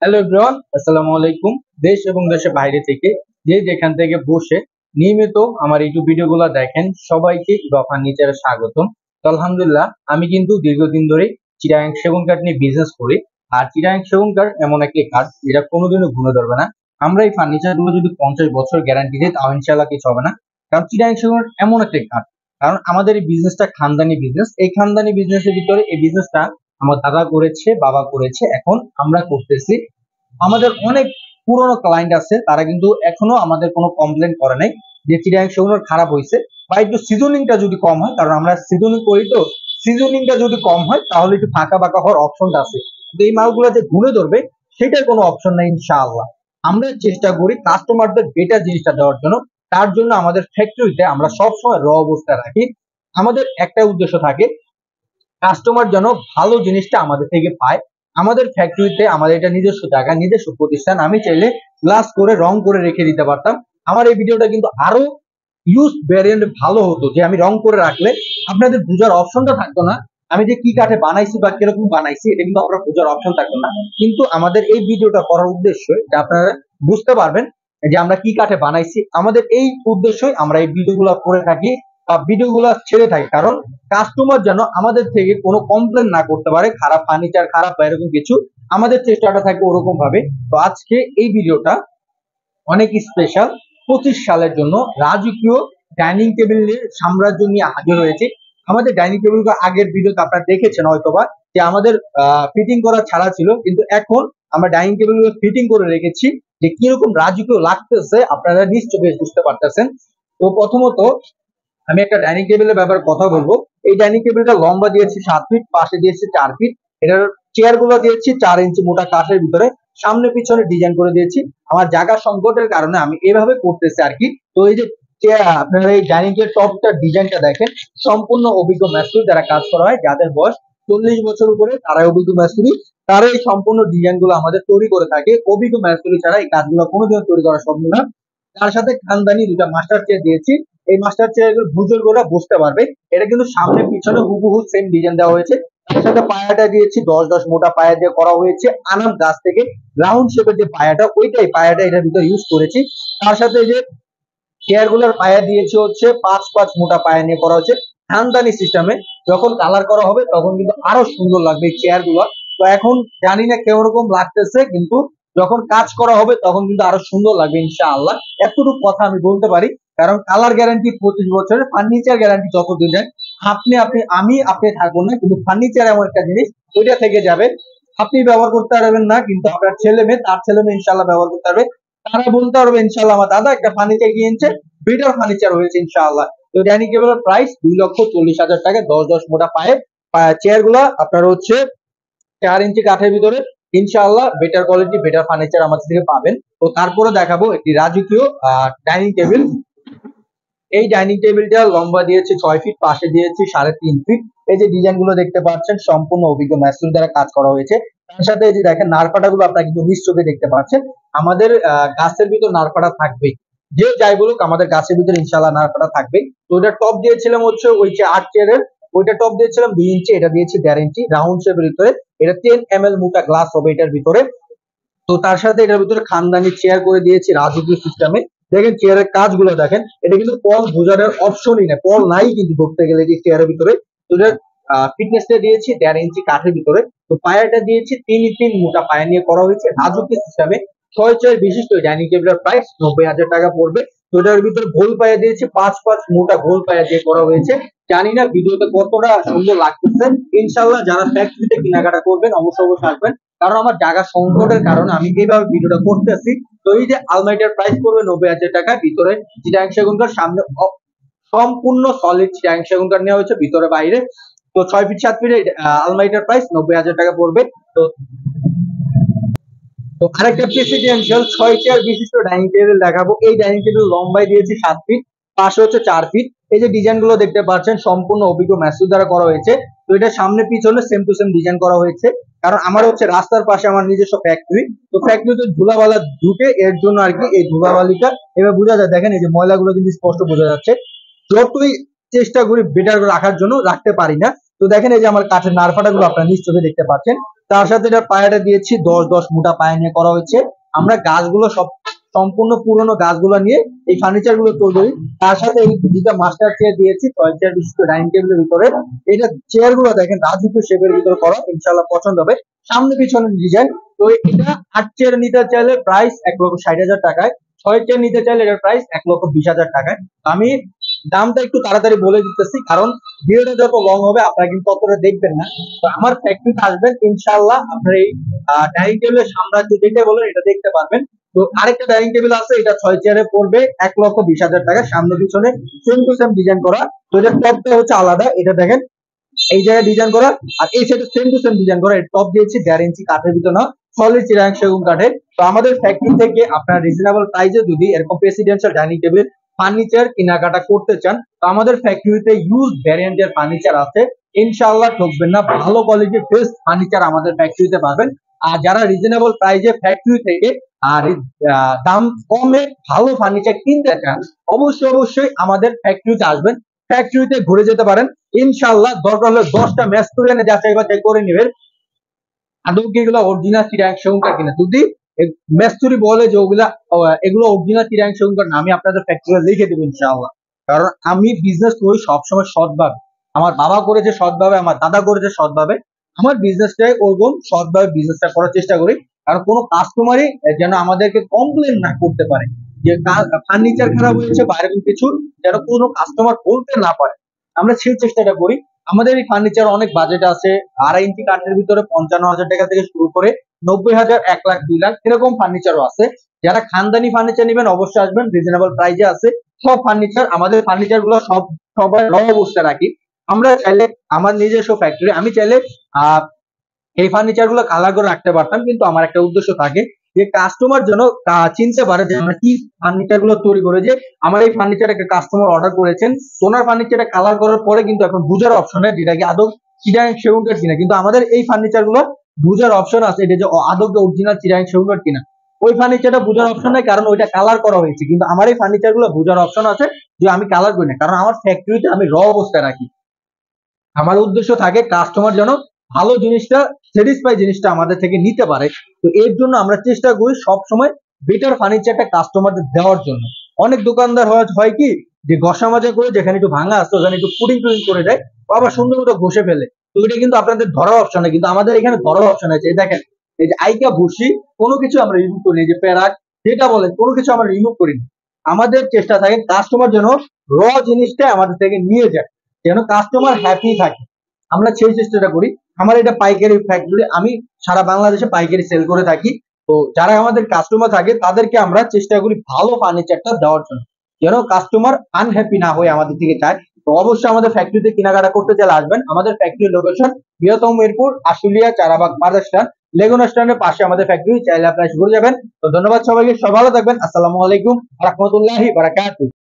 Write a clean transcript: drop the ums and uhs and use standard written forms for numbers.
Hello everyone, আসসালামু আলাইকুম। দেশ এবং দেশের বাইরে থেকে যে যেখান থেকে বসে নিয়মিত আমার ইউটিউব ভিডিওগুলো দেখেন সবাইকে ইভা ফার্নিচারে স্বাগতম। তো আলহামদুলিল্লাহ, আমি কিন্তু দীর্ঘদিন ধরে চিটাগাং সেগুন কাঠ নিয়ে বিজনেস করি। আর চিটাগাং সেগুন কাঠ এমন একটি কাঠ যেটা কোনোদিনও ঘুরে ধরবে না। আমরা এই ফার্নিচার গুলো যদি 50 বছর গ্যারান্টি দিই তাও ইনশাল্লাহ কিছু হবে না। কারণ চিটাগাং সেগুন কাঠ এমন একটি কাঠ, কারণ আমাদের এই বিজনেসটা খানদানি বিজনেস। এই খানদানি বিজনেসের ভিতরে এই বিজনেসটা আমার দাদা করেছে, বাবা করেছে, এখন আমরা করতেছি। আমাদের অনেক পুরনো ক্লায়েন্ট আছে, তারা কিন্তু এখনো আমাদের কোনো কমপ্লেন করে নাই যে চিটাগাং সেগুন খারাপ হয়েছে বা একটু সিজনিংটা যদি কম হয়, কারণ আমরা সিজনিং করি, তো সিজনিংটা যদি কম হয় তাহলে একটু ফাঁকা বাঁকা হওয়ার অপশনটা আছে। কিন্তু এই মালগুলো যে ঘুরে ধরবে সেটার কোনো অপশন নাই ইনশাআল্লাহ। আমরা চেষ্টা করি কাস্টমারদের বেটার জিনিসটা দেওয়ার জন্য। তার জন্য আমাদের ফ্যাক্টরিতে আমরা সবসময় র অবস্থায় রাখি। আমাদের একটা উদ্দেশ্য থাকে, কাস্টমার যেন ভালো জিনিসটা আমাদের থেকে পায়। আমাদের ফ্যাক্টরিতে আমাদের এটা নিজস্ব জায়গা, নিজস্ব প্রতিষ্ঠান। আমি চাইলে গ্লাস করে রং করে রেখে দিতে পারতাম। আমার এই ভিডিওটা কিন্তু আরো ইউজ ভ্যারিয়েন্ট ভালো হতো, যে আমি রং করে রাখলে আপনাদের বোঝার অপশনটা থাকতো না। আমি যে কি কাঠে বানাইছি বা কিরকম বানাইছি এটা কিন্তু আপনার বোঝার অপশন থাকতো না। কিন্তু আমাদের এই ভিডিওটা করার উদ্দেশ্য যে আপনারা বুঝতে পারবেন যে আমরা কি কাঠে বানাইছি। আমাদের এই উদ্দেশ্যই আমরা এই ভিডিওগুলো করে থাকি বা ভিডিওগুলো ছেড়ে থাকি, কারণ কাস্টমার যেন আমাদের থেকে কোনো কমপ্লেন না করতে পারে খারাপ ফার্নিচার খারাপ বা এরকম কিছু। আমাদের চেষ্টাটা থাকে ওরকম ভাবে। তো আজকে এই ভিডিওটা অনেক স্পেশাল। 25 সালের জন্য রাজকীয় ডাইনিং টেবিলের সাম্রাজ্য নিয়ে হাজির হয়েছে। আমাদের ডাইনিং টেবিল আগের ভিডিওতে আপনারা দেখেছেন হয়তোবা, যে আমাদের ফিটিং করা ছাড়া ছিল, কিন্তু এখন আমরা ডাইনিং টেবিল ফিটিং করে রেখেছি। যে কিরকম রাজকীয় লাগতেছে আপনারা নিশ্চয়ই বুঝতে পারতেছেন। তো প্রথমত আমি একটা ডাইনিং টেবিলের ব্যাপারে কথা বলবো। এই ডাইনিং টেবিলটা লম্বা দিয়েছি 7 ফিট, পাশে দিয়েছি 4 ফিট। এটার চেয়ার গুলো দিয়েছি 4 ইঞ্চি মোটা কাঠের ভিতরে, সামনে পিছনে ডিজাইন করে দিয়েছি। আমার জায়গা সংকটের কারণে আমি এভাবে করতেছি আর কি। তো এই যে আপনারা এই ডাইনিং এর টপটার ডিজাইনটা দেখেন, সম্পূর্ণ অভিজ্ঞ মিস্ত্রি যারা কাজ করা হয়, যাদের বয়স 40 বছর উপরে, তারাই অভিজ্ঞ মিস্ত্রি। তারা এই সম্পূর্ণ ডিজাইন গুলো আমাদের তৈরি করে থাকে। অভিজ্ঞ মিস্ত্রি ছাড়া এই কাজগুলো কোনোদিন তৈরি করা সম্ভব না। তার সাথে খানদানি দুটা মাস্টার চেয়ার দিয়েছি। এই মাস্টার চেয়ার বুজুর্গরা বুঝতে পারবে, এটা কিন্তু সামনে পিছনে হুবহু সেম ডিজাইন দেওয়া হয়েছে। তার সাথে পায়াটা দিয়েছি 10-10 মোটা পায়া দিয়ে করা হয়েছে আনাম গাছ থেকে। রাউন্ড শেপের যে পায়াটা, ওইটাই পায়াটা এটার ভিতরে ইউজ করেছি। তার সাথে যে চেয়ার গুলোর পায়া দিয়েছি হচ্ছে 5-5 মোটা পায়া নিয়ে করা হচ্ছে খানদানি সিস্টেমে। যখন কালার করা হবে তখন কিন্তু আরো সুন্দর লাগবে এই চেয়ার গুলো। তো এখন জানি না কেমন লাগতেছে, কিন্তু যখন কাজ করা হবে তখন কিন্তু আরো সুন্দর লাগবে ইনশাআল্লাহ। এতটুকু কথা আমি বলতে পারি, কারণ কালার গ্যারান্টি 25 বছরের, ফার্নিচার গ্যারান্টি যতদিন যায়। আপনি থাকবো না, কিন্তু ফার্নিচার এমন একটা জিনিস ওইটা থেকে যাবে। আপনি ব্যবহার করতে পারবেন না, কিন্তু আপনার ছেলে মেয়ে, তার ছেলে মেয়ে ইনশাল্লাহ ব্যবহার করতে পারবে। তারা বলতে পারবে ইনশাল্লাহ আমার দাদা একটা ফার্নিচার কিনেছে, বেটার ফার্নিচার হয়েছে ইনশাআল্লাহ। তো ডাইনিং টেবিলের প্রাইস 2,40,000 টাকা। 10-10 মোটা পায়ে চেয়ার গুলা আপনার হচ্ছে 4 ইঞ্চি কাঠের ভিতরে। ইনশাআল্লাহ বেটার কোয়ালিটি বেটার ফার্নিচার আমাদের থেকে পাবেন। তো তারপরে দেখাবো একটি রাজকীয় ডাইনিং টেবিল। এই ডাইনিং টেবিলটা লম্বা দিয়েছি 6 ফিট, পাশে দিয়েছি 3.5 ফিট। এই যে ডিজাইন গুলো দেখতে পাচ্ছেন সম্পূর্ণ অভিজ্ঞ মিস্ত্রি দ্বারা কাজ করা হয়েছে। তার সাথে এই যে দেখেন নারপাটা গুলো আপনারা কিন্তু নিশ্চয়ই দেখতে পাচ্ছেন। আমাদের গাছের ভিতর নারপাটা থাকবেই, যে যাই বলুক আমাদের গাছের ভিতরে ইনশাআল্লাহ নারপাটা থাকবেই। তো ওটা টপ দিয়েছিলাম হচ্ছে ওই যে 8 চেয়ারের, ওইটা টপ দিয়েছিলাম 2 ইঞ্চি, এটা দিয়েছি 1.5 ইঞ্চি রাউন্ড শেপের ভিতরে। এটা 10 ml মোটা গ্লাস হবে এটার ভিতরে। তো তার সাথে এটার ভিতরে খানদানি চেয়ার করে দিয়েছি রাজকীয় সিস্টেমে। দেখেন চেয়ারের কাজগুলো দেখেন, এটা কিন্তু পল বোঝানোর অপশনই না, পল নাই কিন্তু ধরতে গেলে যে চেয়ারের ভিতরে। তো এটার ফিটনেসটা দিয়েছি 1.5 ইঞ্চি কাঠের ভিতরে। তো পায়াটা দিয়েছি 3 মোটা পায়া নিয়ে করা হয়েছে রাজকীয় সিস্টেমে। 6 চেয়ার বিশিষ্ট ডাইনিং টেবিলের প্রাইস 90,000 টাকা পড়বে। তো এটার ভিতরে ঘোল পায়া দিয়েছি 5-5 মোটা ঘোল পায়া দিয়ে করা হয়েছে। জানি না ভিডিওতে কতটা সুন্দর লাগতেছে। ইনশাআল্লাহ যারা ফ্যাক্টরিতে কেনাকাটা করবেন অবশ্যই আসবেন, কারণ আমার জায়গা সংকটের কারণে আমি এইভাবে ভিডিওটা করতেছি। তো এই যে আলমারিটার প্রাইস পড়বে 90,000 টাকা। ভিতরে চিটাগাং সেগুন কাঠ, সামনে সম্পূর্ণ সলিড চিটাগাং সেগুন কাঠ নেওয়া হয়েছে ভিতরে বাইরে। তো 6 ফিট 7 ফিট আলমারিটার প্রাইস 90,000 টাকা পড়বে। তো তো আরেকটা প্রেসিডেন্সিয়াল 6 চেয়ার বিশিষ্ট ডাইনিং টেবিল দেখাবো। এই ডাইনিং টেবিল লম্বায় দিয়েছি 7 ফিট, পাশে হচ্ছে 4 ফিট। এই যে ডিজাইন গুলো দেখতে পাচ্ছেন সম্পূর্ণ অভিজ্ঞ মিস্ত্রি দ্বারা করা হয়েছে। তো এটা সামনে পিছনে সেম টু সেম ডিজাইন করা হয়েছে, কারণ আমার হচ্ছে রাস্তার পাশে আমার নিজস্ব ফ্যাক্টরি। তো ফ্যাক্টরিতে ধুলাবালা ঢুকে, এর জন্য আর কি এই ধুলাবালিটা এবার বোঝা যায়। দেখেন এই যে ময়লাগুলো কিন্তু স্পষ্ট বোঝা যাচ্ছে। যতই চেষ্টা করি বেটার রাখার জন্য রাখতে পারি না। তো দেখেন এই যে আমার কাঠের নারফাটা গুলো আপনারা নিশ্চয়ই দেখতে পাচ্ছেন। তার সাথে এটা পায়াটা দিয়েছি 10-10 মোটা পায়া নিয়ে করা হয়েছে। আমরা গাছগুলো সব সম্পূর্ণ পুরনো গাছগুলো নিয়ে এই ফার্নিচার গুলো তৈরি করি। তার সাথে এই দুটা মাস্টার চেয়ার দিয়েছি 6 চেয়ার বিশিষ্ট ডাইনিং টেবিলের ভিতরে। এটা চেয়ার গুলো দেখেন রাজকীয় শেপের ভিতরে করা, ইনশাআল্লাহ পছন্দ হবে। সামনে পিছনে ডিজাইন। তো এটা 8 চেয়ার নিতে চাইলে প্রাইস 1,60,000 টাকায়, 6 চেয়ার নিতে চাইলে এটার প্রাইস 1,20,000 টাকায়। আমি দামটা একটু তাড়াতাড়ি বলে দিতেছি, কারণ ভিডিওটা যত লং হবে আপনারা কিন্তু ততটা দেখবেন না। তো আমার ফ্যাক্টরিতে আসবেন, ইনশাআল্লাহ আপনার এই ডাইনিং টেবিলের সাম্রাজ্য যেটা বলেন এটা দেখতে পারবেন। তো আরেকটা ডাইনিং টেবিল আছে, এটা 6 চেয়ারে পড়বে 1,20,000 টাকা, সামনে পিছনে সেম টু সেম ডিজাইন করা। তো এটার টপটা হচ্ছে আলাদা, এটা দেখেন এই জায়গায় ডিজাইন করা, আর এই সাইডে সেম টু সেম ডিজাইন করা। টপ দিয়েছি 1.5 ইঞ্চি কাঠের ভিতর না, সলিড চিরাং সেগুন কাঠের। তো আমাদের ফ্যাক্টরি থেকে আপনার রিজনেবল প্রাইসে যদি এরকম প্রেসিডেন্সিয়াল ডাইনিং টেবিল ফার্নিচার কেনাকাটা করতে চান, তো আমাদের ফ্যাক্টরিতে ইউজ ভ্যারিয়েন্টের ফার্নিচার আছে, ইনশাআল্লাহ ঠকবেন না। ভালো কোয়ালিটির বেস্ট ফার্নিচার আমাদের ফ্যাক্টরিতে পাবেন। আর যারা রিজনেবল প্রাইসে ফ্যাক্টরি থেকে আর দাম কমে ভালো ফার্নিচার কিনতে চান, অবশ্যই আমাদের ফ্যাক্টরিতে আসবেন। ফ্যাক্টরিতে ঘুরে যেতে পারেন, ইনশাআল্লাহ দরকার হলে 10টা ম্যাচ করে এনে যাচাই বাছাই করে নেবেন আদৌ কি এগুলো অরিজিনাল চিরাং সেগুনকাঠ কিনা। যদি মেস্তুরি বলে যে এগুলো অরিজিনাল চিরাং সেগুনকাঠ না, আমি আপনাদের ফ্যাক্টরি লিখে দেবো ইনশাআল্লাহ। কারণ আমি বিজনেস করি সবসময় সৎভাবে, আমার বাবা করেছে সৎভাবে, আমার দাদা করেছে সৎভাবে, আমার বিজনেসটাই ওরকম সৎভাবে বিজনেসটা করার চেষ্টা করি। কারণ কোনো কাস্টমারই যেন আমাদেরকে কমপ্লেন না করতে পারে যে ফার্নিচার খারাপ হয়েছে বা এরকম কিছু, যেন কোনো কাস্টমার বলতে না পারে, আমরা সেই চেষ্টাটা করি। আমাদের এই ফার্নিচার অনেক বাজেট আছে, 2.5 ইঞ্চি কাঠের ভিতরে 55,000 টাকা থেকে শুরু করে 90,000, 1 লাখ, 2 লাখ এরকম ফার্নিচারও আছে। যারা খানদানি ফার্নিচার নেবেন অবশ্যই আসবেন, রিজনেবল প্রাইসে আছে সব ফার্নিচার। আমাদের ফার্নিচার গুলো সবাই র অবস্থায় রাখি। আমরা চাইলে আমার নিজস্ব ফ্যাক্টরি, আমি চাইলে এই ফার্নিচার গুলো কালার করে রাখতে পারতাম, কিন্তু আমার একটা উদ্দেশ্য থাকে যে কাস্টমার যেন চিনতে পারে যে আমরা কি ফার্নিচার গুলো তৈরি করে, যে আমার এই ফার্নিচার একটা কাস্টমার অর্ডার করেছেন, ওনার ফার্নিচারটা কালার করার পরে কিন্তু এখন বুঝার অপশন নেই যেটা কি আদৌ চিরাং সেগুন কাঠ কিনা। কিন্তু আমাদের এই ফার্নিচার গুলো বুঝার অপশন আছে, এটা যে আদৌ অরিজিনাল চিরাং সেগুন কাঠ কিনা। ওই ফার্নিচারটা বুঝার অপশন নেই, কারণ ওইটা কালার করা হয়েছে। কিন্তু আমার এই ফার্নিচার গুলো বুঝার অপশন আছে যে আমি কালার করি না, কারণ আমার ফ্যাক্টরিতে আমি র অবস্থায় রাখি। আমার উদ্দেশ্য থাকে কাস্টমার যেন ভালো জিনিসটা, স্যাটিসফাই জিনিসটা আমাদের থেকে নিতে পারে। তো এর জন্য আমরা চেষ্টা করি সব সময় বেটার ফার্নিচারটা কাস্টমারদের দেওয়ার জন্য। অনেক দোকানদার হয় কি যে ঘষা মাজা করে, যেখানে একটু ভাঙা আছে ওখানে একটু পুডিং টুডিং করে দেয়, আবার সুন্দর মতো ঘষে ফেলে। তো এটা কিন্তু আপনাদের ধরার অপশন নেই, কিন্তু আমাদের এখানে ধরার অপশন আছে। দেখেন এই যে আইকা ভুসি কোনো কিছু আমরা রিমুভ করি, যে প্যারাক যেটা বলেন কোনো কিছু আমরা রিমুভ করি না। আমাদের চেষ্টা থাকে কাস্টমার যেন র জিনিসটা আমাদের থেকে নিয়ে যায়, যেন কাস্টমার হ্যাপি থাকে, আমরা সেই চেষ্টাটা করি। আমার এটা পাইকারি ফ্যাক্টরি, আমি সারা বাংলাদেশে পাইকারি সেল করে থাকি। তো যারা আমাদের কাস্টমার থাকে তাদেরকে আমরা চেষ্টা করি ভালো ফার্নিচারটা দেওয়ার জন্য, যেন কাস্টমার আনহ্যাপি না হয়ে আমাদের থেকে চায়। তো অবশ্যই আমাদের ফ্যাক্টরিতে কেনাকাটা করতে চাইলে আসবেন। আমাদের ফ্যাক্টরির লোকেশন বৃহত্তম মিরপুর, আশুলিয়া, চারাবাগ, বাজার স্ট্যান্ড, লেগুনা স্ট্যান্ডের পাশে আমাদের ফ্যাক্টরি, চাইলে আপনারা ঘুরে যাবেন। তো ধন্যবাদ সবাইকে, সব ভালো থাকবেন। আসসালামু আলাইকুম ওয়া রাহমাতুল্লাহি ওয়া বারাকাতুহু।